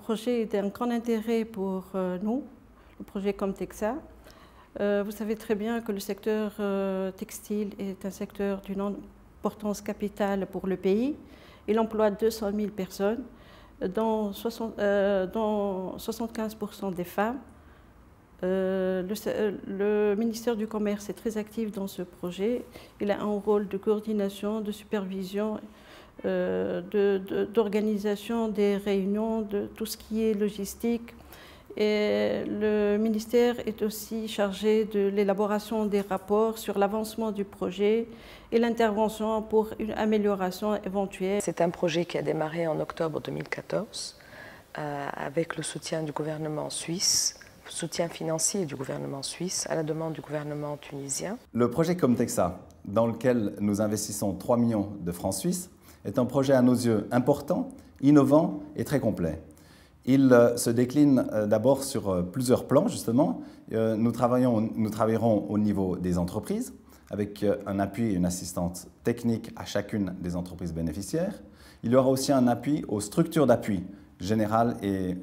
projet est d'un grand intérêt pour nous, le projet Comtexa. Vous savez très bien que le secteur textile est un secteur d'une importance capitale pour le pays. Il emploie 200 000 personnes, dont 75% des femmes. Le ministère du Commerce est très actif dans ce projet. Il a un rôle de coordination, de supervision, d'organisation des réunions, de tout ce qui est logistique. Et le ministère est aussi chargé de l'élaboration des rapports sur l'avancement du projet et l'intervention pour une amélioration éventuelle. C'est un projet qui a démarré en octobre 2014 avec le soutien du gouvernement suisse, soutien financier du gouvernement suisse à la demande du gouvernement tunisien. Le projet Comtexa, dans lequel nous investissons 3 millions de francs suisses, est un projet à nos yeux important, innovant et très complet. Il se décline d'abord sur plusieurs plans, justement. Nous travaillerons au niveau des entreprises, avec un appui et une assistance technique à chacune des entreprises bénéficiaires. Il y aura aussi un appui aux structures d'appui générales et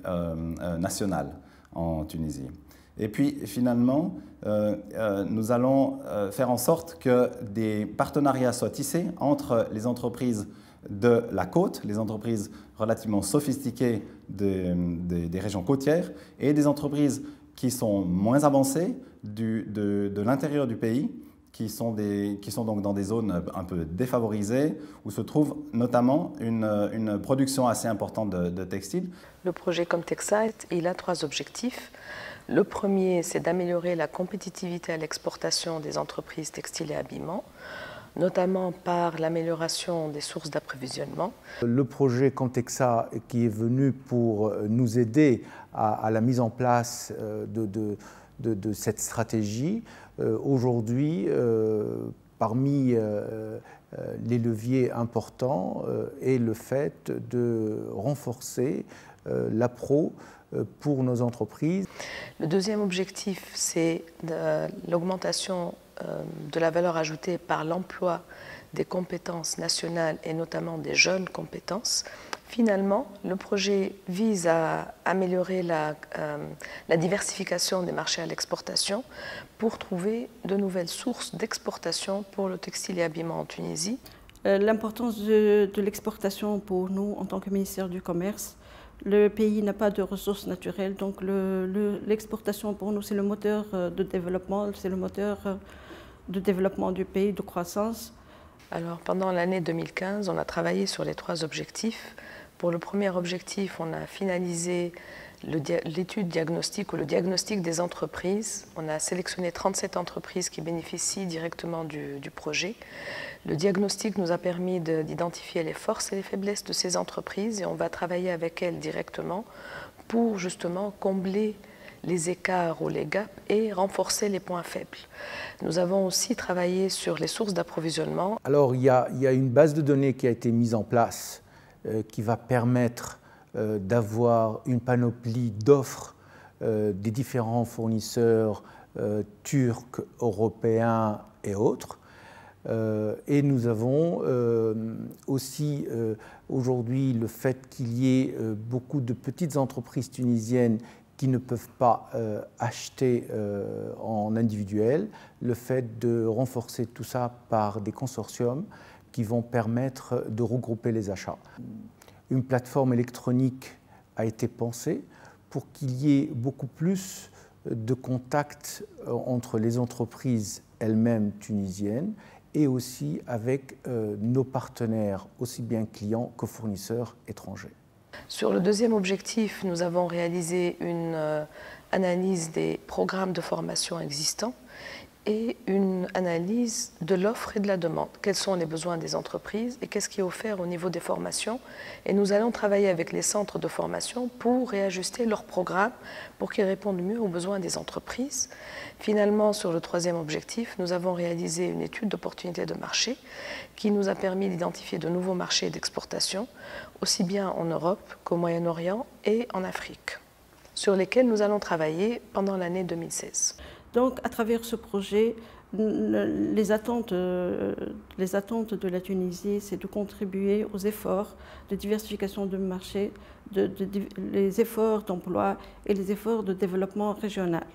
nationales en Tunisie. Et puis finalement, nous allons faire en sorte que des partenariats soient tissés entre les entreprises de la côte, les entreprises relativement sophistiquées des régions côtières et des entreprises qui sont moins avancées de l'intérieur du pays, qui sont donc dans des zones un peu défavorisées, où se trouve notamment une production assez importante de textiles. Le projet Comtexa, il a 3 objectifs. Le premier, c'est d'améliorer la compétitivité à l'exportation des entreprises textiles et habillements, notamment par l'amélioration des sources d'approvisionnement. Le projet Comtexa qui est venu pour nous aider à la mise en place de cette stratégie. Aujourd'hui, parmi les leviers importants est le fait de renforcer l'appro pour nos entreprises. Le deuxième objectif, c'est l'augmentation de la valeur ajoutée par l'emploi des compétences nationales et notamment des jeunes compétences. Finalement, le projet vise à améliorer la diversification des marchés à l'exportation pour trouver de nouvelles sources d'exportation pour le textile et habillement en Tunisie. L'importance de l'exportation pour nous en tant que ministère du Commerce. Le pays n'a pas de ressources naturelles, donc l'exportation pour nous c'est le moteur de développement, c'est le moteur de développement du pays, de croissance. Alors pendant l'année 2015, on a travaillé sur les 3 objectifs. Pour le premier objectif, on a finalisé l'étude diagnostique ou le diagnostic des entreprises. On a sélectionné 37 entreprises qui bénéficient directement du projet. Le diagnostic nous a permis d'identifier les forces et les faiblesses de ces entreprises et on va travailler avec elles directement pour justement combler les écarts ou les gaps et renforcer les points faibles. Nous avons aussi travaillé sur les sources d'approvisionnement. Alors il y a une base de données qui a été mise en place qui va permettre d'avoir une panoplie d'offres des différents fournisseurs turcs, européens et autres. Et nous avons aussi aujourd'hui le fait qu'il y ait beaucoup de petites entreprises tunisiennes qui ne peuvent pas acheter en individuel, le fait de renforcer tout ça par des consortiums qui vont permettre de regrouper les achats. Une plateforme électronique a été pensée pour qu'il y ait beaucoup plus de contacts entre les entreprises elles-mêmes tunisiennes et aussi avec nos partenaires, aussi bien clients que fournisseurs étrangers. Sur le deuxième objectif, nous avons réalisé une analyse des programmes de formation existants et une analyse de l'offre et de la demande. Quels sont les besoins des entreprises et qu'est-ce qui est offert au niveau des formations. Et nous allons travailler avec les centres de formation pour réajuster leurs programmes pour qu'ils répondent mieux aux besoins des entreprises. Finalement, sur le troisième objectif, nous avons réalisé une étude d'opportunité de marché qui nous a permis d'identifier de nouveaux marchés d'exportation, aussi bien en Europe qu'au Moyen-Orient et en Afrique, sur lesquels nous allons travailler pendant l'année 2016. Donc, à travers ce projet, les attentes de la Tunisie, c'est de contribuer aux efforts de diversification de marché les efforts d'emploi et les efforts de développement régional.